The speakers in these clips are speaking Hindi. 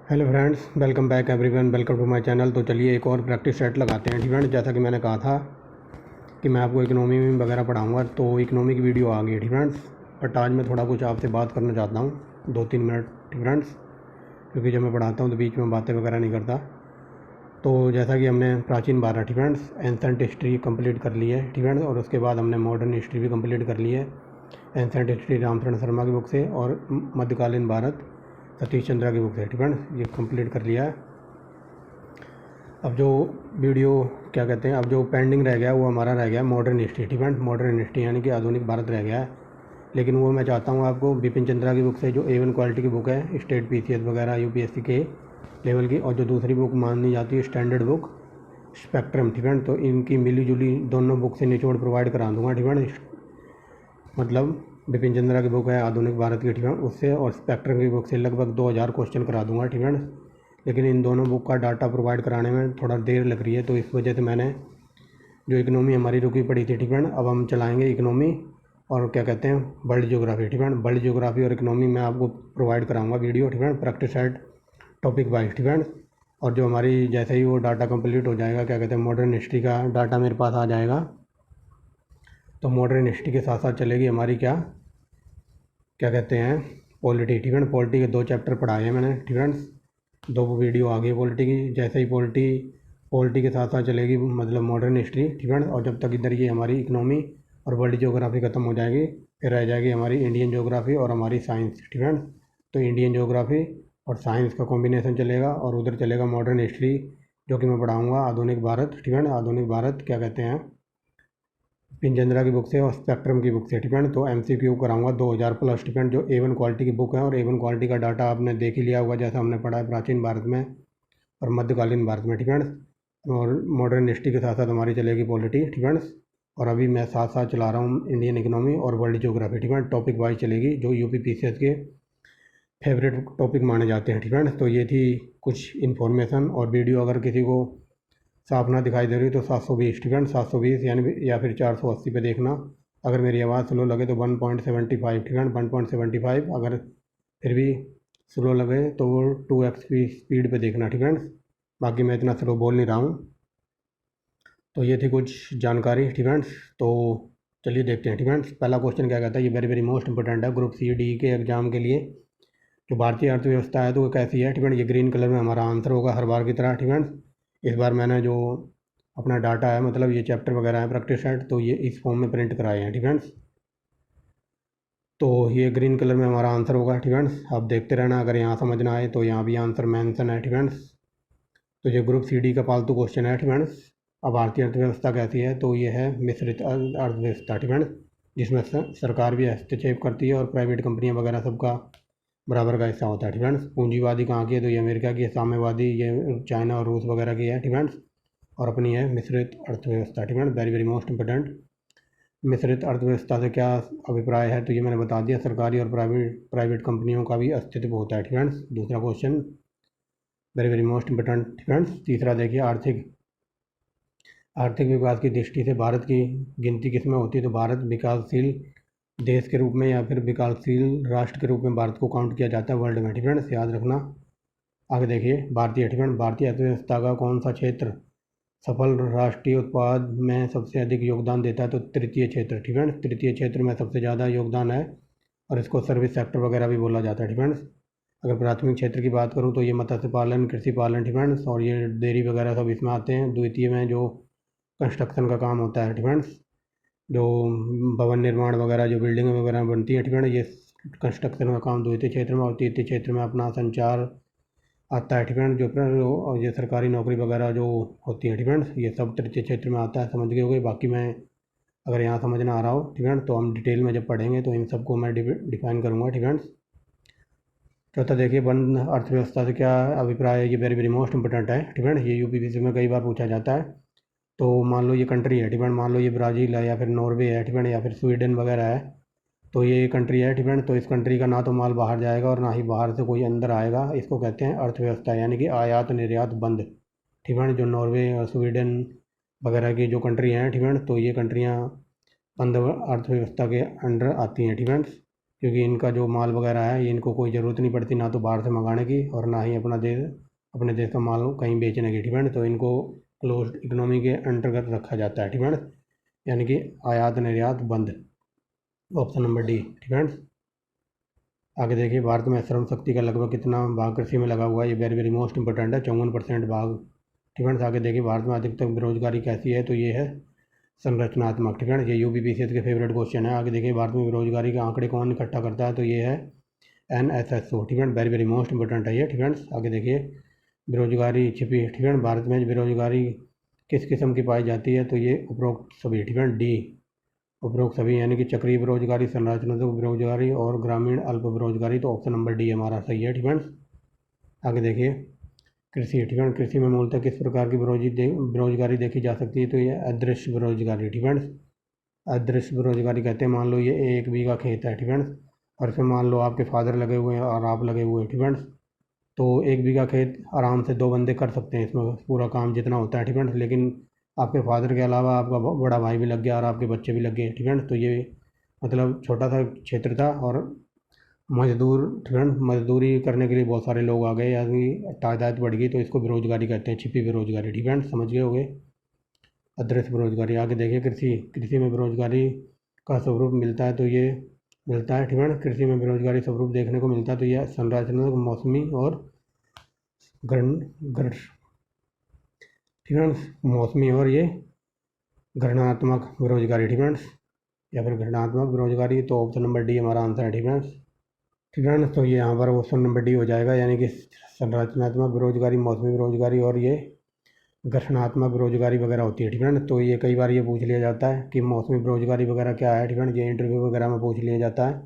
Hello friends, welcome back everyone, welcome to my channel. तो चलिए एक और प्रैक्टिस सेट लगाते हैं। फ्रेंड्स, जैसा कि मैंने कहा था कि मैं आपको इकोनॉमी में वगैरह पढ़ाऊंगा, तो इकोनॉमी की वीडियो आ गई फ्रेंड्स। बट आज मैं थोड़ा कुछ आपसे बात करना चाहता हूँ 2-3 मिनट फ्रेंड्स, क्योंकि जब मैं पढ़ाता हूँ तो बीच में बातें वगैरह नहीं करता। तो जैसा कि हमने प्राचीन Bharat friends ancient history complete कर ली है फ्रेंड्स, और उसके बाद हमने मॉडर्न हिस्ट्री भी कंप्लीट कर ली है एंसेंट हिस्ट्री रामचरण शर्मा की बुक से, और मध्यकालीन भारत सतीश चंद्रा की बुक से फ्रेंड्स, ये कंप्लीट कर लिया है। अब जो वीडियो क्या कहते हैं, अब जो पेंडिंग रह गया वो हमारा रह गया modern history friends. Modern history यानी कि आधुनिक भारत रह गया है, लेकिन वो मैं चाहता हूँ आपको बिपिन चंद्रा की बुक से, जो A1 क्वालिटी की बुक है, स्टेट PCS वगैरह UPSC के लेवल की, और जो दूसरी बुक मानी जाती है स्टैंडर्ड बुक स्पेक्ट्रम फ्रेंड, तो इनकी मिली जुली दोनों बुक से निचोड़ प्रोवाइड करा दूँगा फ्रेंड। मतलब बिपिन चंद्रा की बुक है आधुनिक भारत की फ्रेंड, उससे, और स्पेक्ट्रम की बुक से लगभग 2000 क्वेश्चन करा दूँगा फ्रेंड। लेकिन इन दोनों बुक का डाटा प्रोवाइड कराने में थोड़ा देर लग रही है, तो इस वजह से मैंने जो इकोनॉमी हमारी रुकी पड़ी थी फ्रेंड, अब हम चलाएंगे इकोनॉमी और क्या कहते हैं world geography friend. World geography और इकोनॉमी मैं आपको प्रोवाइड कराऊंगा video friend, practice set topic wise friend. और जो हमारी जैसे ही वो डाटा कंप्लीट हो जाएगा, क्या कहते हैं मॉडर्न हिस्ट्री का डाटा मेरे पास आ जाएगा, तो मॉडर्न हिस्ट्री के साथ साथ चलेगी हमारी क्या कहते हैं पॉलिटी फ्रेंड। पॉलिटी के 2 चैप्टर पढ़ाए हैं मैंने फ्रेंड्स, 2 वीडियो आ गई पॉलिटी की। जैसे ही पॉलिटी के साथ साथ चलेगी मतलब मॉडर्न हिस्ट्री फ्रेंड्स, और जब तक इधर ये हमारी इकोनॉमी और वर्ल्ड ज्योग्राफी ख़त्म हो जाएगी, फिर रह जाएगी हमारी इंडियन ज्योग्राफी और हमारी साइंस फ्रेंड्स। तो इंडियन ज्योग्राफी और साइंस का कॉम्बिनेशन चलेगा, और उधर चलेगा मॉडर्न हिस्ट्री, जो कि मैं पढ़ाऊँगा आधुनिक भारत फ्रेंड। आधुनिक भारत क्या कहते हैं बिपिन चंद्रा की बुक से और स्पेक्ट्रम की बुक से फ्रेंड। तो MCQ कराऊंगा 2000 प्लस फ्रेंड, जो A1 क्वालिटी की बुक है, और A1 क्वालिटी का डाटा आपने देख ही लिया होगा, जैसा हमने पढ़ा है प्राचीन भारत में और मध्यकालीन भारत में फ्रेंड्स। और मॉडर्न हिस्ट्री के साथ साथ हमारी चलेगी पॉलिटी फ्रेंड्स, और अभी मैं साथ साथ चला रहा हूँ इंडियन इकोनॉमी और world geography friend. Topic wise चलेगी, जो UP PCS के फेवरेट टॉपिक माने जाते हैं फ्रेंड्स। तो ये थी कुछ इन्फॉर्मेशन, और वीडियो अगर किसी को साफ ना दिखाई दे रही तो 720 फ्रेंड, 720 यानी या फिर 480 पे देखना। अगर मेरी आवाज़ स्लो लगे तो 1.75 फ्रेंड, 1.75। अगर फिर भी स्लो लगे तो वो 2x की स्पीड पे देखना फ्रेंड्स। बाकी मैं इतना स्लो बोल नहीं रहा हूँ। तो ये थी कुछ जानकारी फ्रेंड्स। तो चलिए देखते हैं फ्रेंड्स। पहला क्वेश्चन क्या कहता है, ये वेरी वेरी मोस्ट इंपॉर्टेंट है ग्रुप CDE के एग्जाम के लिए। जो भारतीय अर्थव्यवस्था है तो वो कैसी है फ्रेंड, ये ग्रीन कलर में हमारा आंसर होगा हर बार की तरह फ्रेंड्स। इस बार मैंने जो अपना डाटा है, मतलब ये चैप्टर वगैरह है प्रैक्टिस सेट, तो ये इस फॉर्म में प्रिंट कराए हैं फ्रेंड्स। तो ये ग्रीन कलर में हमारा आंसर होगा फ्रेंड्स। आप देखते रहना, अगर यहाँ समझना आए तो यहाँ भी आंसर मेंशन है फ्रेंड्स। तो ये ग्रुप CD का पालतू क्वेश्चन है फ्रेंड्स। अब भारतीय अर्थव्यवस्था कैसी है, तो ये है मिश्रित अर्थव्यवस्था फ्रेंड्स, जिसमें सरकार भी हस्तक्षेप करती है और प्राइवेट कंपनियाँ वगैरह सबका बराबर का हिस्सा होता है फ्रेंड्स। पूंजीवादी कहाँ की है, तो ये अमेरिका की है। साम्यवादी ये चाइना और रूस वगैरह की है फ्रेंड्स। और अपनी है मिश्रित अर्थव्यवस्था friends, very very most important. मिश्रित अर्थव्यवस्था से क्या अभिप्राय है, तो ये मैंने बता दिया, सरकारी और प्राइवेट कंपनियों का भी अस्तित्व होता है फ्रेंड्स। दूसरा question very very most important friends. तीसरा देखिए, आर्थिक विकास की दृष्टि से भारत की गिनती किस में होती है, तो भारत विकासशील देश के रूप में या फिर विकासशील राष्ट्र के रूप में भारत को काउंट किया जाता है वर्ल्ड में फ्रेंड्स, याद रखना। आगे देखिए, भारतीय अर्थव्यवस्था का कौन सा क्षेत्र सफल राष्ट्रीय उत्पाद में सबसे अधिक योगदान देता है, तो तृतीय क्षेत्र फ्रेंड्स। तृतीय क्षेत्र में सबसे ज़्यादा योगदान है, और इसको सर्विस सेक्टर वगैरह भी बोला जाता है फ्रेंड्स। अगर प्राथमिक क्षेत्र की बात करूँ तो ये मत्स्य पालन, कृषि पालन फ्रेंड्स, और ये डेयरी वगैरह सब इसमें आते हैं। द्वितीय में जो कंस्ट्रक्शन का काम होता है फ्रेंड्स, जो भवन निर्माण वगैरह, जो बिल्डिंग वगैरह बनती है फ्रेंड, ये कंस्ट्रक्शन का काम द्वितीय क्षेत्र में। और तृतीय क्षेत्र में अपना संचार आता है फ्रेंड, और ये सरकारी नौकरी वगैरह जो होती है फ्रेंड्स, ये सब तृतीय क्षेत्र में आता है। समझ गए होंगे। बाकी मैं अगर यहाँ समझना आ रहा हो फ्रेंड, तो हम डिटेल में जब पढ़ेंगे तो इन सबको मैं डिफाइन करूँगा फ्रेंड्स। चौथा देखिए, वन अर्थव्यवस्था से क्या अभिप्राय है, ये वेरी वेरी मोस्ट इंपॉर्टेंट है फ्रेंड, ये UPSC में कई बार पूछा जाता है। तो मान लो ये कंट्री है फ्रेंड, मान लो ये ब्राज़ील है या फिर नॉर्वे है फ्रेंड, या फिर स्वीडन वगैरह है। तो ये कंट्री है फ्रेंड, तो इस कंट्री का ना तो माल बाहर जाएगा और ना ही बाहर से कोई अंदर आएगा। इसको कहते हैं अर्थव्यवस्था, यानी कि आयात निर्यात बंद फ्रेंड। जो नॉर्वे और स्वीडन वगैरह की जो कंट्री हैं फ्रेंड, तो ये कंट्रियाँ बंद अर्थव्यवस्था के अंडर आती हैं फ्रेंड्स। क्योंकि इनका जो माल वगैरह है ये इनको कोई ज़रूरत नहीं पड़ती ना तो बाहर से मंगाने की और ना ही अपने देश का माल कहीं बेचने की, ठीक है। तो इनको क्लोज इकोनॉमी के अंतर्गत रखा जाता है, ठीक है। यानी कि आयात निर्यात बंद, ऑप्शन नंबर डी, ठीक है। आगे देखिए, भारत में श्रम शक्ति का लगभग कितना भाग कृषि में लगा हुआ है, ये वेरी वेरी मोस्ट इंपॉर्टेंट है, 54% भाग, ठीक है। आगे देखिए, भारत में अधिकतम बेरोजगारी कैसी है, तो ये है संरचनात्मक, ठीक है। ये यूपीपीसीएस के फेवरेट क्वेश्चन है। आगे देखिए, भारत में बेरोजगारी के आंकड़े कौन इकट्ठा करता है, तो ये है NSSO, ठीक है। वेरी वेरी मोस्ट इंपॉर्टेंट है ये, ठीक है। आगे देखिए, बेरोजगारी छिपी, ठीक है, भारत में बेरोजगारी किस किस्म की पाई जाती है, तो ये उपरोक्त सभी, ठीक है, डी, उपरोक्त सभी, यानी कि चक्रीय बेरोजगारी, संरचनात्मक बेरोजगारी और ग्रामीण अल्प बेरोजगारी, तो ऑप्शन नंबर डी हमारा सही है, ठीक है। आगे देखिए, कृषि, ठीक है, कृषि में मूलतः किस प्रकार की बेरोजगारी देखी जा सकती है, तो ये अदृश्य बेरोजगारी, ठीक है। अदृश्य बेरोजगारी कहते हैं, मान लो ये 1 बीघा खेत है, ठीक है, और इसमें मान लो आपके फादर लगे हुए हैं और आप लगे हुए हैं, ठीक है। तो 1 बीघा खेत आराम से 2 बंदे कर सकते हैं, इसमें पूरा काम जितना होता है, ठीक है। लेकिन आपके फादर के अलावा आपका बड़ा भाई भी लग गया और आपके बच्चे भी लग गए, ठीक है। तो ये मतलब छोटा सा क्षेत्र था और मजदूर, ठीक है, मजदूरी करने के लिए बहुत सारे लोग आ गए, यानी तादाद बढ़ गई, तो इसको बेरोजगारी कहते हैं, छिपी बेरोजगारी, ठीक है, समझ गए होंगे। अदृश्य बेरोजगारी। आगे देखिए, कृषि, कृषि में बेरोजगारी का स्वरूप मिलता है, तो ये मिलता है, ठीक है। कृषि में बेरोजगारी स्वरूप देखने को मिलता है, तो यह संरचनात्मक, मौसमी और गण गण ठीक है, मौसमी और ये गणनात्मक बेरोजगारी, ठीक है, या फिर घटनात्मक बेरोजगारी, तो ऑप्शन नंबर डी हमारा आंसर है, ठीक है, ठीक है ना। तो ये यहाँ पर ऑप्शन नंबर डी हो जाएगा, यानी कि संरचनात्मक बेरोजगारी, मौसमी बेरोजगारी और ये गठनात्मक बेरोजगारी वगैरह होती है, ठीक है ना। तो ये कई बार ये पूछ लिया जाता है कि मौसमी बेरोजगारी वगैरह क्या है, ठीक है ना, ये इंटरव्यू वगैरह में पूछ लिया जाता है।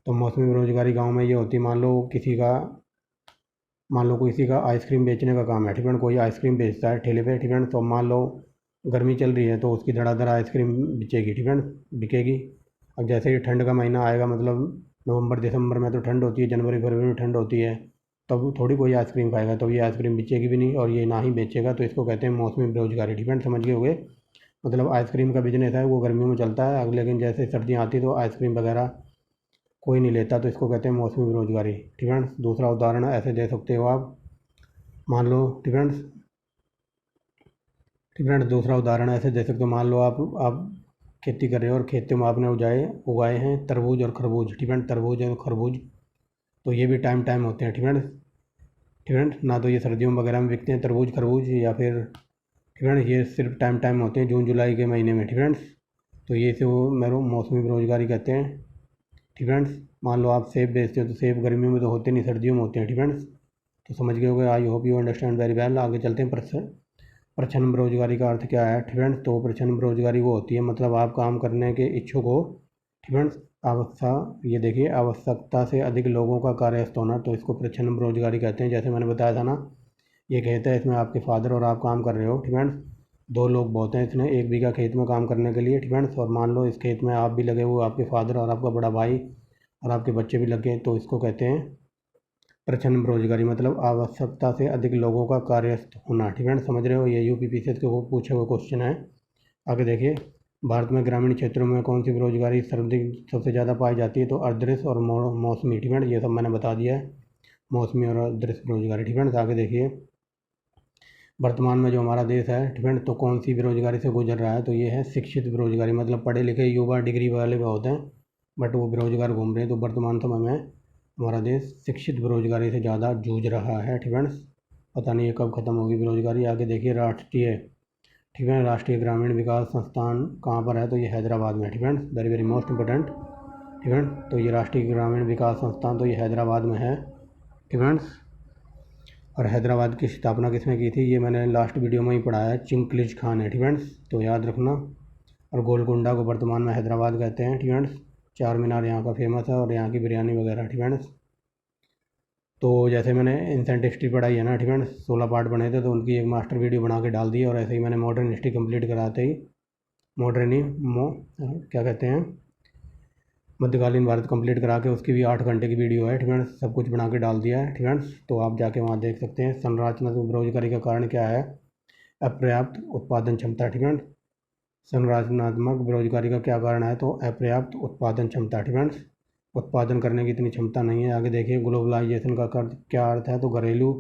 तो मौसमी बेरोजगारी गाँव में ये होती है, मान लो किसी का आइसक्रीम बेचने का काम है, ठीक है, कोई आइसक्रीम बेचता है ठेले पे, ठीक है। तो मान लो गर्मी चल रही है तो उसकी धड़ाधड़ आइसक्रीम बिकेगी, ठीक है, बिकेगी। अब जैसे ही ठंड का महीना आएगा, मतलब नवंबर दिसंबर में तो ठंड होती है, जनवरी फरवरी में ठंड होती है, तब थोड़ी कोई आइसक्रीम खाएगा, तो ये आइसक्रीम बेचेगी भी नहीं और ये ना ही बेचेगा, तो इसको कहते हैं मौसमी बेरोजगारी, ठीक है, समझ गए होंगे। मतलब आइसक्रीम का बिजनेस है वो गर्मियों में चलता है, लेकिन जैसे सर्दियाँ आती तो आइसक्रीम वगैरह कोई नहीं लेता, तो इसको कहते हैं मौसमी बेरोजगारी, ठीक है। दूसरा उदाहरण ऐसे दे सकते हो आप, मान लो, ठीक है, ठीक है। दूसरा उदाहरण ऐसे दे सकते हो, मान लो आप खेती कर रहे हो और खेतों में आपने उगाए हैं तरबूज और खरबूज, ठीक है, तरबूज और खरबूज, तो ये भी टाइम टाइम होते हैं, ठीक है, ठीक है ना। तो ये सर्दियों वगैरह में बिकते हैं तरबूज खरबूज, या फिर, ठीक है, ये सिर्फ टाइम टाइम होते हैं, जून जुलाई के महीने में, ठीक है। तो ये से वो मेरे मौसमी बेरोजगारी कहते हैं, ठीक है। मान लो आप सेब बेचते हो, तो सेब गर्मियों में तो होते नहीं, सर्दियों में होते हैं, ठीक है। तो समझ गए होंगे, I hope you understand very well. आगे चलते हैं, प्रच्छन्न बेरोजगारी का अर्थ क्या है, ठीक है। तो प्रच्छन्न बेरोजगारी वो होती है, मतलब आप काम करने के इच्छुक हो, ठीक है, ये देखिए, आवश्यकता से अधिक लोगों का कार्यस्थ होना, तो इसको प्रच्छन्न बेरोजगारी कहते हैं। जैसे मैंने बताया था ना, ये खेत है, इसमें आपके फादर और आप काम कर रहे हो, ठीक है, 2 लोग बहुत हैं इसमें 1 बीघा खेत में काम करने के लिए, ठीक है। और मान लो इस खेत में आप भी लगे हुए, आपके फादर और आपका बड़ा भाई और आपके बच्चे भी लगे, तो इसको कहते हैं प्रच्छन्न बेरोजगारी, मतलब आवश्यकता से अधिक लोगों का कार्यस्थ होना, ठीक है, समझ रहे हो। ये यूपीपीसीएस के वो पूछे हुए क्वेश्चन है। आगे देखिए, भारत में ग्रामीण क्षेत्रों में कौन सी बेरोजगारी सर्वाधिक सबसे ज़्यादा पाई जाती है, तो अदृश्य और मौसमी, ठीक है, ये सब मैंने बता दिया है, मौसमी और अदृश्य बेरोजगारी, ठीक है। आगे देखिए, वर्तमान में जो हमारा देश है, ठीक है, तो कौन सी बेरोजगारी से गुजर रहा है, तो ये है शिक्षित बेरोजगारी, मतलब पढ़े लिखे युवा डिग्री वाले बहुत हैं बट वो बेरोजगार घूम रहे हैं, तो वर्तमान समय में हमारा देश शिक्षित बेरोजगारी से ज़्यादा जूझ रहा है, ठीक है। पता नहीं ये कब ख़त्म होगी बेरोजगारी। आगे देखिए, राष्ट्रीय, ठीक है, राष्ट्रीय ग्रामीण विकास संस्थान कहाँ पर है, तो ये हैदराबाद में, ठीक है, वेरी वेरी मोस्ट इंपॉर्टेंट, ठीक है। तो ये राष्ट्रीय ग्रामीण विकास संस्थान तो ये हैदराबाद में है, ठीक है। और हैदराबाद की स्थापना किसने की थी, ये मैंने लास्ट वीडियो में ही पढ़ाया है, चिंग्स खान ने, ठीक है, तो याद रखना। और गोलकुंडा को वर्तमान में हैदराबाद कहते हैं, ठीक है। चार मीनार यहाँ का फेमस है और यहाँ की बिरयानी वगैरह, ठीक है। तो जैसे मैंने एंसेंट हिस्ट्री पढ़ाई है ना, ठीक है, 16 पार्ट बने थे, तो उनकी एक मास्टर वीडियो बना के डाल दी, और ऐसे ही मैंने मॉडर्न हिस्ट्री कंप्लीट कराते ही मॉडर्न ही क्या कहते हैं, मध्यकालीन भारत कंप्लीट करा के उसकी भी 8 घंटे की वीडियो है, ठीक है, सब कुछ बना के डाल दिया है, ठीक है। तो आप जाके वहाँ देख सकते हैं। संरचनात्मक बेरोजगारी का कारण क्या है, अपर्याप्त उत्पादन क्षमता, ठीक है। संरचनात्मक बेरोजगारी का क्या कारण है, तो अपर्याप्त उत्पादन क्षमता, ठीक है। उत्पादन करने की इतनी क्षमता नहीं है। आगे देखिए ग्लोबलाइजेशन का क्या अर्थ है, तो घरेलू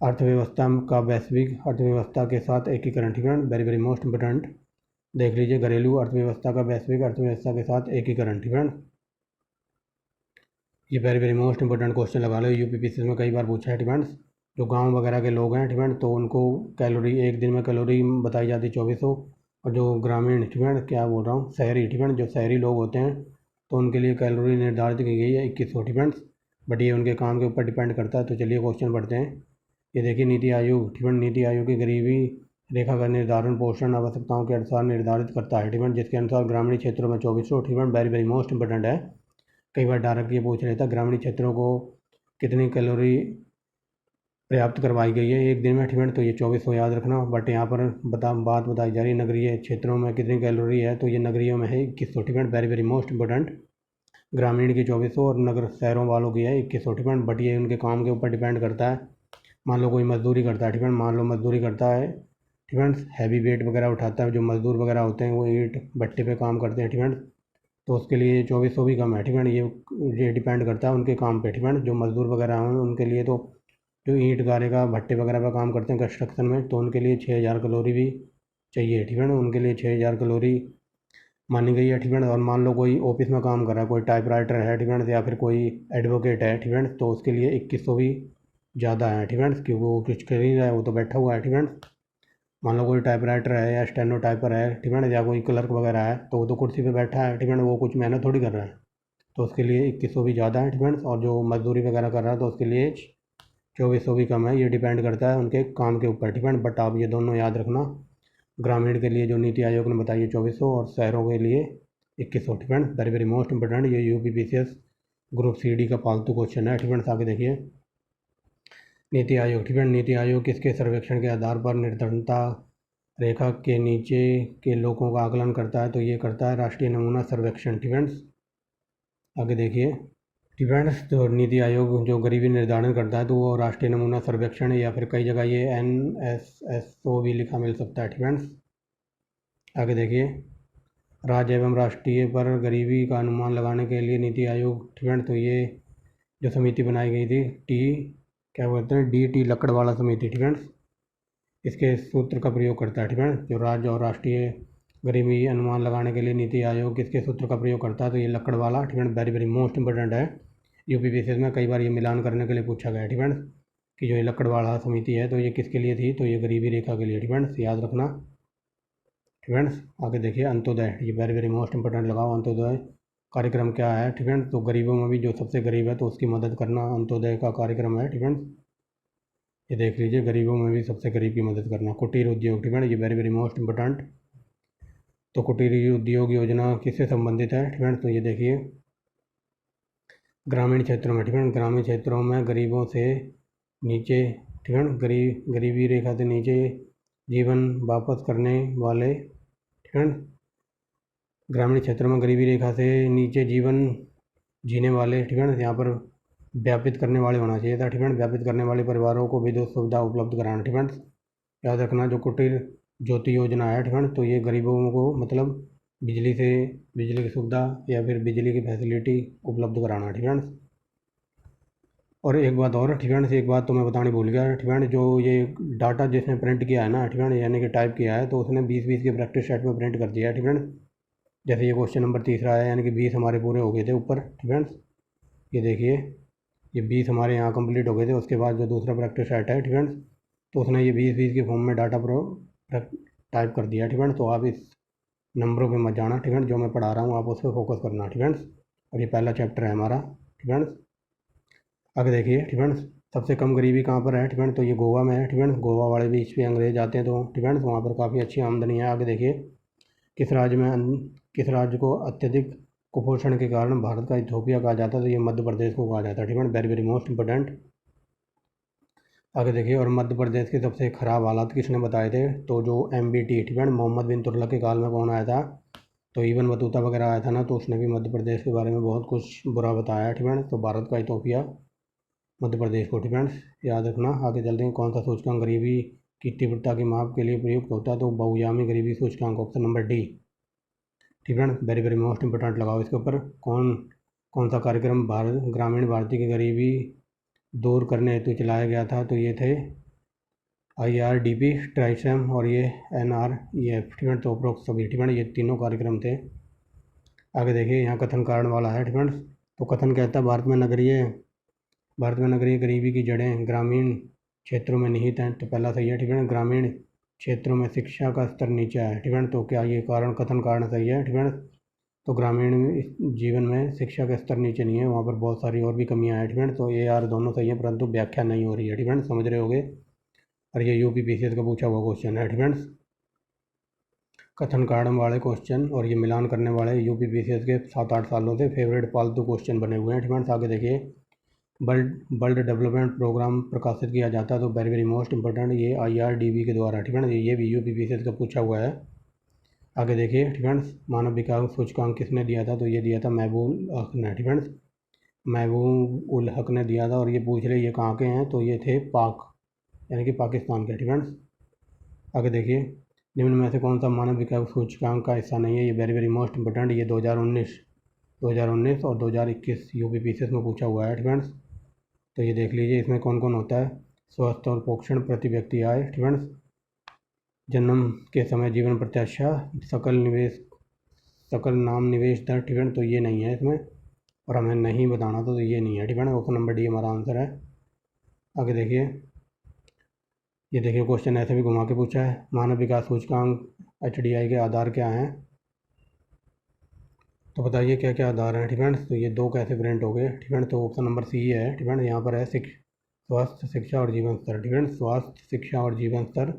अर्थव्यवस्था का वैश्विक अर्थव्यवस्था के साथ एकीकरण। ठीक है, वेरी वेरी मोस्ट इंपोर्टेंट। देख लीजिए घरेलू अर्थव्यवस्था का वैश्विक अर्थव्यवस्था के साथ एकीकरण। ठीक है, ये very very most important question लगा लो, यूपीपीसी में कई बार पूछा है। डिपेंड्स जो गांव वगैरह के लोग हैं डिपेंड, तो उनको कैलोरी एक दिन में कैलोरी बताई जाती है 2400, और जो ग्रामीण डिपेंड क्या बोल रहा हूँ शहरी डिपेंड जो शहरी लोग होते हैं तो उनके लिए कैलोरी निर्धारित की गई है 2100 डिपेंड्स, बट ये उनके काम के ऊपर डिपेंड करता है। तो चलिए क्वेश्चन पढ़ते हैं। ये देखिए नीति आयोग डिपेंड, नीति आयोग की गरीबी रेखा का निर्धारण पोषण आवश्यकताओं के अनुसार निर्धारित करता है डिपेंड, जिसके अनुसार ग्रामीण क्षेत्रों में 2400 depend very very most important है। कई बार डायरेक्ट ये पूछ रहे था ग्रामीण क्षेत्रों को कितनी कैलोरी पर्याप्त करवाई गई है एक दिन में। ठीक है, तो ये 2400 याद रखना, बट यहाँ पर बात बताई जा रही है नगरीय क्षेत्रों में कितनी कैलोरी है, तो ये नगरीयों में है 2100। ठीक है, वेरी वेरी मोस्ट इंपोर्टेंट। ग्रामीण की 2400 और नगर शहरों वालों की है 2100। ठीक है, बट ये उनके काम के ऊपर डिपेंड करता है। मान लो कोई मजदूरी करता है, ठीक है, मान लो मजदूरी करता है, ठीक है, हैवी वेट वगैरह उठाता है, जो मजदूर वगैरह होते हैं वो ईंट भट्टे पे काम करते हैं, ठीक है, तो उसके लिए 2400 भी कम है। ठीक है, ये डिपेंड करता है उनके काम पे। ठीक है, जो मजदूर वगैरह हैं उनके लिए तो जो ईंट गारेगा भट्टे वगैरह पर काम करते हैं कंस्ट्रक्शन में, तो उनके लिए 6000 कैलोरी भी चाहिए। ठीक है, उनके लिए 6000 कैलोरी मानी गई है। ठीक है, और मान लो कोई ऑफिस में काम कर रहा है, कोई टाइपराइटर है, ठीक है, या फिर कोई एडवोकेट है, ठीक है, तो उसके लिए 2100 भी ज़्यादा है। ठीक है, क्योंकि वो कुछ कर नहीं रहा है, वो तो बैठा हुआ है। ठीक है, मान लो कोई टाइपराइटर है या स्टेनो टाइपर है, ठीक है, या कोई क्लर्क वगैरह है, तो वो तो कुर्सी पे बैठा है, ठीक है, वो कुछ मेहनत थोड़ी कर रहा है, तो उसके लिए 2100 भी ज़्यादा है। ठीक है, और जो मजदूरी वगैरह कर रहा है तो उसके लिए 2400 भी कम है। ये डिपेंड करता है उनके काम के ऊपर। ठीक है, बट आप ये दोनों याद रखना, ग्रामीण के लिए जो नीति आयोग ने बताई है 2400 और शहरों के लिए 2100। ठीक है, वेरी वेरी मोस्ट इंपोर्टेंट। ये यूपीपीसीएस ग्रुप सी डी का पालतू क्वेश्चन है। ठीक है, आगे देखिए नीति आयोग। ठीक है, नीति आयोग किसके सर्वेक्षण के आधार पर निर्धनता रेखा के नीचे के लोगों का आकलन करता है, तो ये करता है राष्ट्रीय नमूना सर्वेक्षण। ठीक है, आगे देखिए डिपेंड्स जो नीति आयोग जो गरीबी निर्धारण करता है तो वो राष्ट्रीय नमूना सर्वेक्षण, या फिर कई जगह ये NSSO भी लिखा मिल सकता है। ठीक है, आगे देखिए राज्य एवं राष्ट्रीय पर गरीबी का अनुमान लगाने के लिए नीति आयोग, ठीक है, तो ये जो समिति बनाई गई थी क्या बोलते हैं DT लकड़वाला समिति, ठीक है, इसके सूत्र का प्रयोग करता है। ठीक है, जो राज्य और राष्ट्रीय गरीबी अनुमान लगाने के लिए नीति आयोग किसके सूत्र का प्रयोग करता है, तो ये लकड़वाला। ठीक है, वेरी वेरी मोस्ट इंपोर्टेंट है। यूपीपीसीएस में कई बार ये मिलान करने के लिए पूछा गया है। ठीक है, कि जो ये लकड़वाला समिति है तो ये किसके लिए थी, तो ये गरीबी रेखा के लिए। ठीक है, याद रखना। ठीक है, आगे देखिए अंत्योदय, ये वेरी वेरी मोस्ट इंपोर्टेंट लगाओ। अंत्योदय कार्यक्रम क्या है, ठीक है, तो गरीबों में भी जो सबसे गरीब है तो उसकी मदद करना अंत्योदय का कार्यक्रम है। ठीक है, ये देख लीजिए गरीबों में भी सबसे गरीब की मदद करना। कुटीर उद्योग, ठीक है, ये वेरी वेरी मोस्ट इंपोर्टेंट। तो कुटीर उद्योग योजना किससे संबंधित है, ठीक है, तो ये देखिए ग्रामीण क्षेत्रों में। ठीक है, ग्रामीण क्षेत्रों में गरीबों से नीचे, ठीक है, गरीबी रेखा से नीचे जीवन वापस करने वाले, ठीक है, ग्रामीण क्षेत्रों में गरीबी रेखा से नीचे जीवन जीने वाले, ठीक है, यहाँ पर व्यापित करने वाले होना चाहिए था। ठीक है, व्यापित करने वाले परिवारों को विद्युत सुविधा उपलब्ध कराना। ठीक है, याद रखना जो कुटीर ज्योति योजना है, ठीक है, तो ये गरीबों को मतलब बिजली की सुविधा या फिर बिजली की फैसिलिटी उपलब्ध कराना। ठीक है, और एक बात और, ठीक है, एक बात तो मैं बतानी भूल गया। ठीक है, जो ये डाटा जिसने प्रिंट किया है ना, ठीक है, यानी कि टाइप किया है, तो उसने 20-20 के प्रैक्टिस सेट में प्रिंट कर दिया है। ठीक है, जैसे ये क्वेश्चन नंबर तीसरा है, यानी कि 20 हमारे पूरे हो गए थे ऊपर। ठीक है, ये देखिए ये 20 हमारे यहाँ कंप्लीट हो गए थे। उसके बाद जो दूसरा प्रैक्टिस सेट है, ठीक है, तो उसने ये 20-20 के फॉर्म में डाटा प्रो टाइप कर दिया। ठीक है, तो आप इस नंबरों पे मत जाना। ठीक है, जो मैं पढ़ा रहा हूँ आप उस पर फोकस करना। ठीक है, और ये पहला चैप्टर है हमारा। ठीक है, आगे देखिए, ठीक है, सबसे कम गरीबी कहाँ पर है, ठीक है, तो ये गोवा में है। ठीक है, गोवा वाले बीच पे अंग्रेज आते हैं, तो ठीक है, तो वहाँ पर काफ़ी अच्छी आमदनी है। आगे देखिए किस राज्य को अत्यधिक कुपोषण के कारण भारत का इथोपिया कहा जाता है, तो ये मध्य प्रदेश को कहा जाता है। ठीक है, वेरी वेरी मोस्ट इंपोर्टेंट। आगे देखिए और मध्य प्रदेश के सबसे खराब हालात किसने बताए थे, तो जो MBT, ठीक है, मोहम्मद बिन तुगलक के काल में कौन आया था, तो इबन बतूता वगैरह आया था ना, तो उसने भी मध्य प्रदेश के बारे में बहुत कुछ बुरा बताया। ठीक है, तो भारत का इथोपिया मध्य प्रदेश को। ठीक है, याद रखना। आगे चलते हैं, कौन सा सूचकांक गरीबी की तीव्रता के माप के लिए प्रयुक्त होता है, तो बहुआयामी गरीबी सूचकांक, ऑप्शन नंबर D। ठीक है, वेरी वेरी मोस्ट इंपोर्टेंट लगाओ इसके ऊपर। कौन सा कार्यक्रम ग्रामीण भारतीय की गरीबी दूर करने हेतु चलाया गया था? तो ये थे IRDP, ट्राइसम और ये NREF। ठीक है, तो उपरोक्त सभी। ठीक है, ये तीनों कार्यक्रम थे। आगे देखिए, यहाँ कथन कारण वाला है। ठीक है, तो कथन कहता है भारत में नगरीय गरीबी की जड़ें ग्रामीण क्षेत्रों में निहित हैं। तो पहला सही है। ठीक है, ग्रामीण क्षेत्रों में शिक्षा का स्तर नीचा है। ठीक है, तो क्या ये कथन कारण सही है? ठीक है, तो ग्रामीण जीवन में शिक्षा का स्तर नीचे नहीं है, वहाँ पर बहुत सारी और भी कमियाँ हैं। ठीक है, तो ये दोनों सही है, परंतु व्याख्या नहीं हो रही है। ठीक है, समझ रहे होगे। और ये UPPCS का पूछा हुआ क्वेश्चन है। ठीक है, कथन कारण वाले क्वेश्चन और ये मिलान करने वाले UPPCS के 7-8 सालों से फेवरेट पालतू क्वेश्चन बने हुए हैं। ठीक है, आगे देखिए, वर्ल्ड डेवलपमेंट प्रोग्राम प्रकाशित किया जाता है। तो वेरी वेरी मोस्ट इंपॉर्टेंट, ये IRDB के द्वारा। ठीक है ना, ये भी UPPCS का पूछा हुआ है। आगे देखिए, ठीक है, मानव विकास सूचकांक किसने दिया था? तो ये दिया था महबूब हक ने। ठीक है, महबूब उल हक ने दिया था। और ये पूछ रहे ये कहाँ के हैं? तो ये थे पाक, यानी कि पाकिस्तान के। ठीक है, आगे देखिए, निम्न में से कौन सा मानव विकास सूचकांक का हिस्सा नहीं है? ये वेरी वेरी मोस्ट इंपॉर्टेंट, ये 2019 और 2021 UPPCS में पूछा हुआ है। ठीक है, तो ये देख लीजिए, इसमें कौन कौन होता है। स्वस्थ और पोषण प्रति व्यक्ति आय। ठीक है, जन्म के समय जीवन प्रत्याशा, सकल नाम निवेश दर। ठीक है, तो ये नहीं है इसमें, और हमें नहीं बताना था, तो ये नहीं है। ठीक है, ऑप्शन नंबर डी हमारा आंसर है। आगे देखिए, ये देखिए, क्वेश्चन ऐसे भी घुमा के पूछा है। मानव विकास सूचकांक HDI के आधार क्या हैं? तो बताइए क्या क्या आधार हैं। ठीक है, तो ये दो कैसे प्रिंट हो गए? ठीक है, तो ऑप्शन नंबर सी है। ठीक है, यहाँ पर है स्वास्थ्य, शिक्षा और जीवन स्तर। ठीक है, स्वास्थ्य, शिक्षा और जीवन स्तर।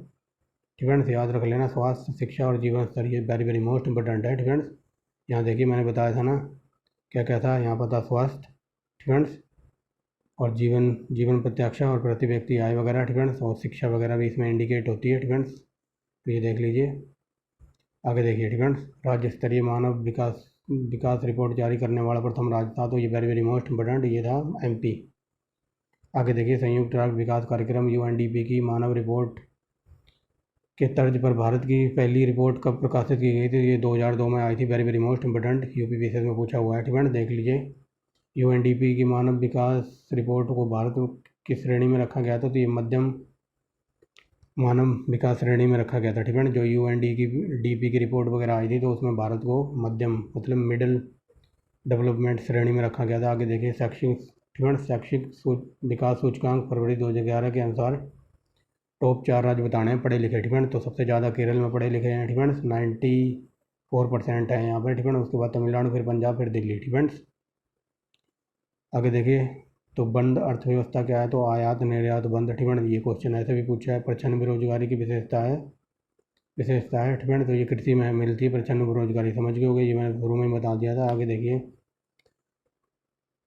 ठीक है, याद रख लेना, स्वास्थ्य, शिक्षा और जीवन स्तर, ये वेरी वेरी मोस्ट इंपॉर्टेंट है। ठीक है, यहाँ देखिए, मैंने बताया था ना क्या क्या था यहाँ पर था, स्वास्थ्य। ठीक है, और जीवन प्रत्याशा और प्रति व्यक्ति आय वगैरह। ठीक है, और शिक्षा वगैरह भी इसमें इंडिकेट होती है। ठीक है, तो ये देख लीजिए। आगे देखिए, ठीक है, राज्य स्तरीय मानव विकास रिपोर्ट जारी करने वाला प्रथम राज्य था। तो ये वेरी वेरी मोस्ट इंपॉर्टेंट, ये था MP। आगे देखिए, संयुक्त राष्ट्र विकास कार्यक्रम UNDP की मानव रिपोर्ट के तर्ज पर भारत की पहली रिपोर्ट कब प्रकाशित की गई थी? ये 2002 में आई थी। Very very most important, UPPCS में पूछा हुआ है। ठीक है, देख लीजिए, UNDP की मानव विकास रिपोर्ट को भारत किस श्रेणी में रखा गया था? तो ये मध्यम मानव विकास श्रेणी में रखा गया था। ठीक है, जो UNDP की रिपोर्ट वगैरह आई थी, तो उसमें भारत को मध्यम मतलब मिडिल डेवलपमेंट श्रेणी में रखा गया था। आगे देखिए, शैक्षिक विकास सूचकांक फरवरी 2011 के अनुसार टॉप 4 राज्य बताने हैं पढ़े लिखे। ठीक है, तो सबसे ज़्यादा केरल में पढ़े लिखे हैं। ठीक है, 94% है यहाँ पर। ठीक है, उसके बाद तमिलनाडु, फिर पंजाब, फिर दिल्ली। ठीक है, आगे देखिए, तो बंद अर्थव्यवस्था क्या है? तो आयात निर्यात बंद। ठीक है, ये क्वेश्चन ऐसे भी पूछा है। प्रच्छन्न बेरोजगारी की विशेषता है। ठीक है, तो ये कृषि में मिलती है प्रच्छन्न बेरोजगारी, समझ गए होगे, ये मैंने शुरू में ही बता दिया था। आगे देखिए,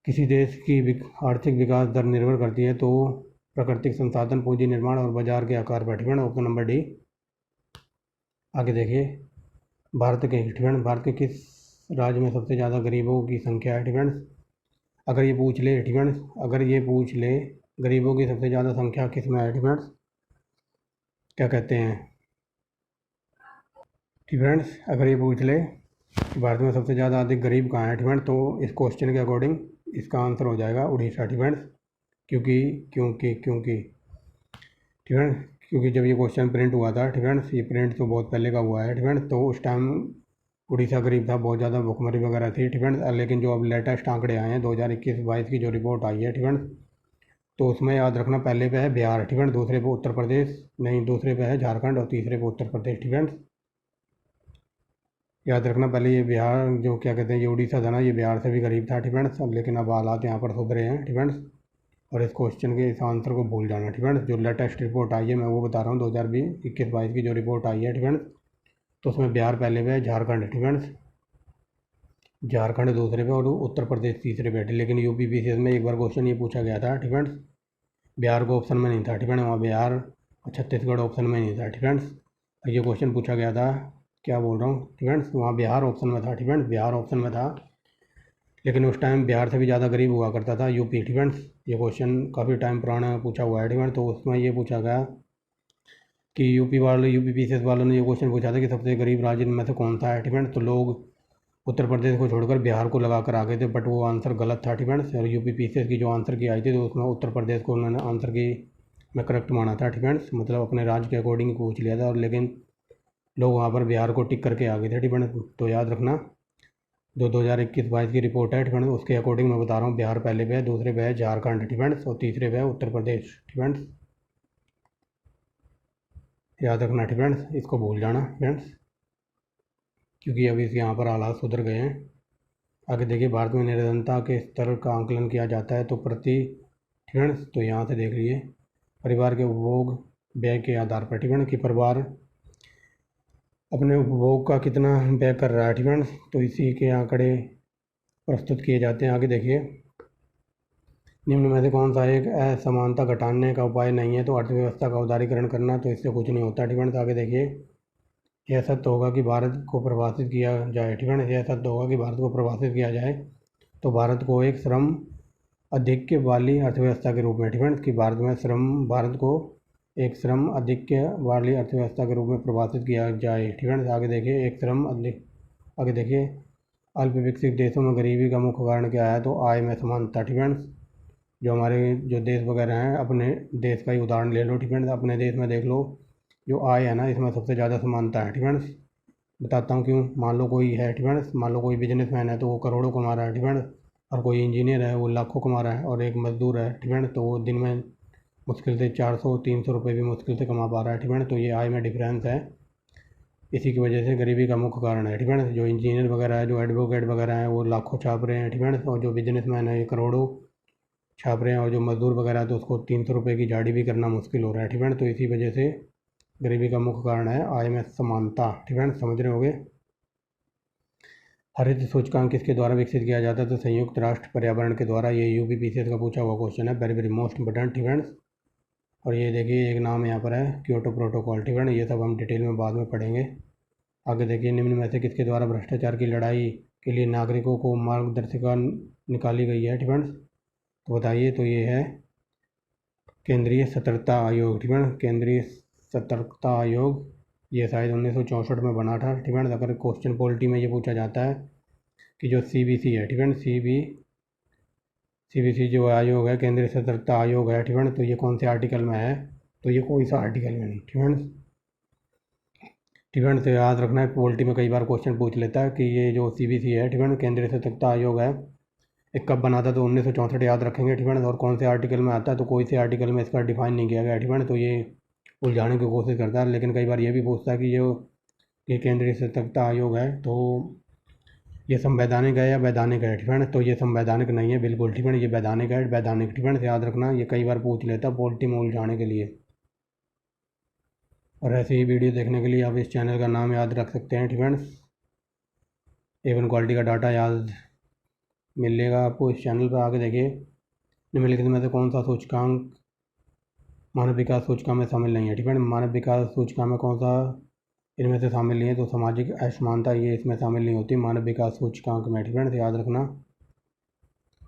किसी देश की आर्थिक विकास दर निर्भर करती है तो प्राकृतिक संसाधन, पूंजी निर्माण और बाजार के आकार पर। ठीक है, ऑप्शन नंबर डी। आगे देखिए, भारत के किस राज्य में सबसे ज़्यादा गरीबों की संख्या है? ठीक है, अगर ये पूछ ले, ठीक है, अगर ये पूछ ले गरीबों की सबसे ज़्यादा संख्या किस में है? ठीक है, क्या कहते हैं? ठीक है, अगर ये पूछ ले भारत में सबसे ज़्यादा अधिक गरीब कहाँ है? ठीक है, तो इस क्वेश्चन के अकॉर्डिंग इसका आंसर हो जाएगा उड़ीसा। ठीक है, क्योंकि ठीक है, क्योंकि जब ये क्वेश्चन प्रिंट हुआ था, ठीक है, ये प्रिंट तो बहुत पहले का हुआ है। ठीक है, तो उस टाइम उड़ीसा गरीब था, बहुत ज़्यादा भुखमरी वगैरह थी। ठीक है, लेकिन जो अब लेटेस्ट आंकड़े आए हैं 2021-22 की जो रिपोर्ट आई है, ठीक है, तो उसमें याद रखना पहले पे है बिहार। ठीक है, दूसरे पे उत्तर प्रदेश, नहीं, दूसरे पे है झारखंड और तीसरे पे उत्तर प्रदेश। ठीक है, याद रखना, पहले ये बिहार जो क्या कहते हैं, ये उड़ीसा था ना, ये बिहार से भी गरीब था। ठीक है, लेकिन अब हालात यहाँ पर सुधरे हैं। ठीक है, और इस क्वेश्चन के इस आंसर को भूल जाना। ठीक है, जो लेटेस्ट रिपोर्ट आई है मैं वो बता रहा हूँ, 2021-22 की जो रिपोर्ट आई है। ठीक है, तो उसमें बिहार पहले पे है, झारखंड, ठीक है, झारखंड दूसरे पे और उत्तर प्रदेश तीसरे पे। लेकिन UPPCS में एक बार क्वेश्चन ये पूछा गया था। ठीक है, बिहार को ऑप्शन में नहीं था। ठीक है, वहाँ बिहार और छत्तीसगढ़ ऑप्शन में नहीं था। ठीक है, ये क्वेश्चन पूछा गया था, क्या बोल रहा हूँ, ठीक है, वहाँ बिहार ऑप्शन में था। ठीक है, बिहार ऑप्शन में था, लेकिन उस टाइम बिहार से भी ज़्यादा गरीब हुआ करता था यूपी। ठीक है, ये क्वेश्चन काफ़ी टाइम पुराना पूछा हुआ है। ठीक है, तो उसमें ये पूछा गया कि UPPCS वालों ने ये क्वेश्चन पूछा था कि सबसे गरीब राज्य में से कौन सा है। ठीक है, तो लोग उत्तर प्रदेश को छोड़कर बिहार को लगा कर आ गए थे, बट वो आंसर गलत था फ्रेंड्स। और यूपी पीसीएस की जो आंसर की आई थी तो उसमें उत्तर प्रदेश को उन्होंने आंसर की में करेक्ट माना था फ्रेंड्स, मतलब अपने राज्य के अकॉर्डिंग पूछ लिया था, और लेकिन लोग वहाँ पर बिहार को टिक करके आ गए थे फ्रेंड्स। तो याद रखना, जो 2021-22 की रिपोर्ट है फ्रेंड्स, उसके अकॉर्डिंग मैं बता रहा हूँ, बिहार पहले पे है, दूसरे पे है झारखंड फ्रेंड्स, और तीसरे पे है उत्तर प्रदेश फ्रेंड्स। याद रखना फ्रेंड्स, इसको भूल जाना फ्रेंड्स, क्योंकि अभी यहाँ पर हालात सुधर गए हैं। आगे देखिए, भारत में निर्धनता के स्तर का आंकलन किया जाता है तो प्रति फ्रेंड्स, तो यहाँ से देख लीजिए, परिवार के उपभोग व्यय के आधार पर फ्रेंड्स, कि परिवार अपने उपभोग का कितना व्यय कर रहा है फ्रेंड्स, तो इसी के आंकड़े प्रस्तुत किए जाते हैं। आगे देखिए, निम्न में से कौन सा एक असमानता घटाने का उपाय नहीं है, तो अर्थव्यवस्था का उदारीकरण करना, तो इससे कुछ नहीं होता फ्रेंड्स। आगे देखिए, यह सत्य होगा कि भारत को प्रभावित किया जाए फ्रेंड्स, यह सत्य होगा कि भारत को प्रभावित किया जाए तो भारत को एक श्रम आधिक्य वाली अर्थव्यवस्था के रूप में फ्रेंड्स, कि भारत को एक श्रम आधिक्य वाली अर्थव्यवस्था के रूप में प्रभावित किया जाए फ्रेंड्स। आगे देखिए, आगे देखिए, अल्प विकसित देशों में गरीबी का मुख्य कारण क्या है, तो आय में समानता फ्रेंड्स। जो हमारे जो देश वगैरह हैं, अपने देश का ही उदाहरण ले लो फ्रेंड्स, अपने देश में देख लो, जो आय है ना, इसमें सबसे ज़्यादा समानता है फ्रेंड्स। बताता हूँ क्यों। मान लो कोई है फ्रेंड्स, मान लो कोई बिजनेसमैन है तो वो करोड़ों कमा रहा है फ्रेंड्स, और कोई इंजीनियर है वो लाखों कमा रहा है, और एक मजदूर है फ्रेंड्स तो वो दिन में मुश्किल से 400-300 रुपये भी मुश्किल से कमा पा रहा है फ्रेंड्स। तो ये आय में डिफरेंस है, इसी की वजह से गरीबी का मुख्य कारण है फ्रेंड्स। जो इंजीनियर वगैरह है, जो एडवोकेट वगैरह हैं, वो लाखों छाप रहे हैं फ्रेंड्स, और जो बिजनेसमैन है ये करोड़ों छाप रहे हैं, और जो मजदूर वगैरह है तो उसको 300 रुपये की झाड़ी भी करना मुश्किल हो रहा है फ्रेंड्स। तो इसी वजह से गरीबी का मुख्य कारण है आय में समानता फ्रेंड्स, समझ रहे होंगे। हरित सूचकांक किसके द्वारा विकसित किया जाता है, तो संयुक्त राष्ट्र पर्यावरण के द्वारा। ये यूपी पीसीएस का पूछा हुआ क्वेश्चन है, very very most important friends. और ये देखिए, एक नाम यहाँ पर है क्योटो प्रोटोकॉल फ्रेंड्स, ये सब हम डिटेल में बाद में पढ़ेंगे। आगे देखिए, निम्न में से किसके द्वारा भ्रष्टाचार की लड़ाई के लिए नागरिकों को मार्गदर्शिका निकाली गई है फ्रेंड्स, तो बताइए। तो ये है केंद्रीय सतर्कता आयोग फ्रेंड्स, केंद्रीय सतर्कता आयोग, ये शायद 1964 में बना था फ्रेंड्स। अगर क्वेश्चन पॉलिटी में ये पूछा जाता है कि जो सीबीसी है फ्रेंड्स, सीबीसी जो आयोग है, केंद्रीय सतर्कता आयोग है फ्रेंड्स, तो ये कौन से आर्टिकल में है, तो ये कोई सा आर्टिकल में नहीं फ्रेंड्स। फ्रेंड्स याद रखना है, पॉलिटी में कई बार क्वेश्चन पूछ लेता है कि ये जो सीबीसी है फ्रेंड्स, केंद्रीय सतर्कता आयोग है, एक कब बना था, तो 1964 याद रखेंगे फ्रेंड्स। और कौन से आर्टिकल में आता है, तो कोई से आर्टिकल में इसका डिफाइन नहीं किया गया फ्रेंड्स, तो ये उलझाने की कोशिश करता है। लेकिन कई बार ये भी पूछता है कि ये केंद्रीय सतर्कता आयोग है तो ये संवैधानिक है या वैधानिक है फ्रेंड्स, तो ये संवैधानिक नहीं है बिल्कुल फ्रेंड्स, ये वैधानिक है, वैधानिक फ्रेंड्स याद रखना, ये कई बार पूछ लेता है पॉलिटी में उलझाने के लिए। और ऐसे ही वीडियो देखने के लिए आप इस चैनल का नाम याद रख सकते हैं फ्रेंड्स, एवन क्वालिटी का डाटा याद मिलेगा आपको इस चैनल पर। आगे देखिए, निम्नलिखित में से कौन सा सूचकांक मानव विकास सूचकांक में शामिल नहीं है फ्रेंड्स, मानव विकास सूचकांक में कौन सा इनमें से शामिल नहीं है, तो सामाजिक असमानता ये इसमें शामिल नहीं होती मानव विकास सूचकांक में फ्रेंड्स, याद रखना।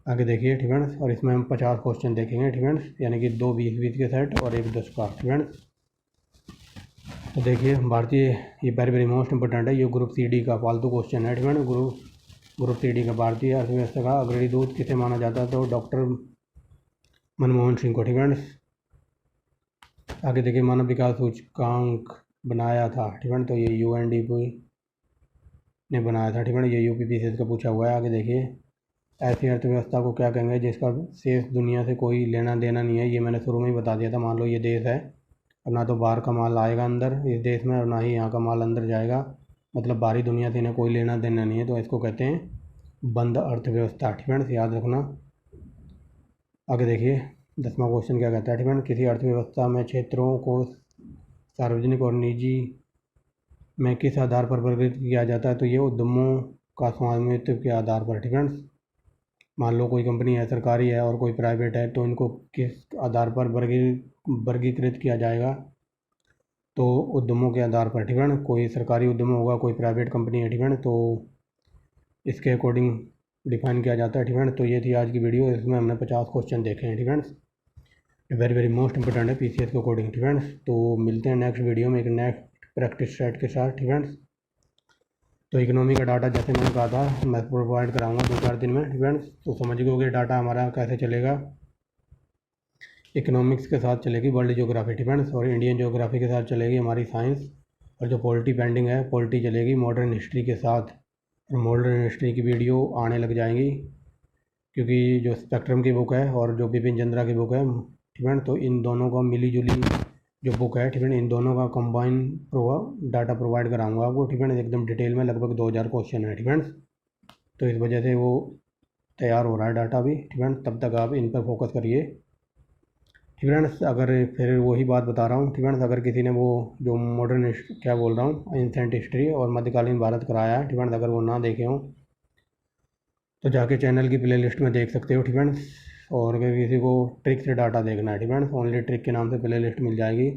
आगे देखिए फ्रेंड्स, और इसमें हम 50 क्वेश्चन देखेंगे फ्रेंड्स, यानी कि 2 20-20 के सेट और 1 10 का फ्रेंड्स। तो देखिए, भारतीय, ये वेरी वेरी मोस्ट इंपोर्टेंट है, ये ग्रुप सी डी का फालतू क्वेश्चन है फ्रेंड्स। ग्रुप सी डी का भारतीय अर्थव्यवस्था का अग्रणी दूत किसे माना जाता है, तो डॉक्टर मनमोहन सिंह को फ्रेंड्स। आगे देखिए, मानव विकास सूचकांक बनाया था फ्रेंड्स, तो ये यूएनडीपी ने बनाया था फ्रेंड्स, ये यूपी पीसीएस का पूछा हुआ है। आगे देखिए, ऐसी अर्थव्यवस्था को क्या कहेंगे जिसका शेष दुनिया से कोई लेना देना नहीं है, ये मैंने शुरू में ही बता दिया था। मान लो ये देश है, और ना तो बाहर का माल आएगा अंदर इस देश में, और ना ही यहाँ का माल अंदर जाएगा, मतलब बाहरी दुनिया से इन्हें कोई लेना देना नहीं है, तो इसको कहते हैं बंद अर्थव्यवस्था फ्रेंड्स, याद रखना। आगे देखिए, 10वां क्वेश्चन क्या कहता है फ्रेंड्स, किसी अर्थव्यवस्था में क्षेत्रों को सार्वजनिक और निजी में किस आधार पर वर्गीकृत किया जाता है, तो ये उद्यमों का स्वामित्व के आधार पर फ्रेंड्स। मान लो कोई कंपनी है, सरकारी है और कोई प्राइवेट है, तो इनको किस आधार पर वर्गीकृत किया जाएगा, तो उद्यमों के आधार पर फ्रेंड्स। कोई सरकारी उद्यम होगा, कोई प्राइवेट कंपनी है फ्रेंड्स, तो इसके अकॉर्डिंग डिफाइन किया जाता है फ्रेंड्स। तो ये थी आज की वीडियो, इसमें हमने 50 क्वेश्चन देखे हैं friends, very very most important है पीसीएस के अकॉर्डिंग फ्रेंड्स। तो मिलते हैं नेक्स्ट वीडियो में एक नेक्स्ट प्रैक्टिस सेट के साथ फ्रेंड्स। तो इकनॉमी का डाटा जैसे मैंने कहा था मैं प्रोवाइड कराऊंगा 2-4 दिन में फ्रेंड्स। तो समझ गए कि डाटा हमारा कैसे चलेगा। इकोनॉमिक्स के साथ चलेगी वर्ल्ड ज्योग्राफी फ्रेंड्स, और इंडियन ज्योग्राफी के साथ चलेगी हमारी साइंस, और जो पॉलिटी पेंडिंग है पॉलिटी चलेगी मॉडर्न हिस्ट्री के साथ। और मॉडर्न हिस्ट्री की वीडियो आने लग जाएंगी, क्योंकि जो स्पेक्ट्रम की बुक है और जो बिपिन चंद्रा की बुक है फ्रेंड, तो इन दोनों का मिली जुली जो बुक है फ्रेंड, इन दोनों का कंबाइन डाटा प्रोवाइड कराऊंगा आपको फ्रेंड, एकदम डिटेल में। लगभग 2000 क्वेश्चन है फ्रेंड्स, तो इस वजह से वो तैयार हो रहा है डाटा भी फ्रेंड्स। तब तक आप इन पर फोकस करिए फ्रेंड्स। अगर फिर वही बात बता रहा हूँ फ्रेंड्स, अगर किसी ने वो जो मॉडर्न क्या बोल रहा हूँ एंसेंट हिस्ट्री और मध्यकालीन भारत कराया है फ्रेंड्स, अगर वो ना देखे हों तो जाके चैनल की प्लेलिस्ट में देख सकते हो फ्रेंड्स। और अगर किसी को ट्रिक से डाटा देखना है फ्रेंड्स, ओनली ट्रिक के नाम से प्लेलिस्ट मिल जाएगी।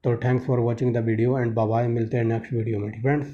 तो thanks for watching the video and bye bye, मिलते हैं नेक्स्ट वीडियो में फ्रेंड्स।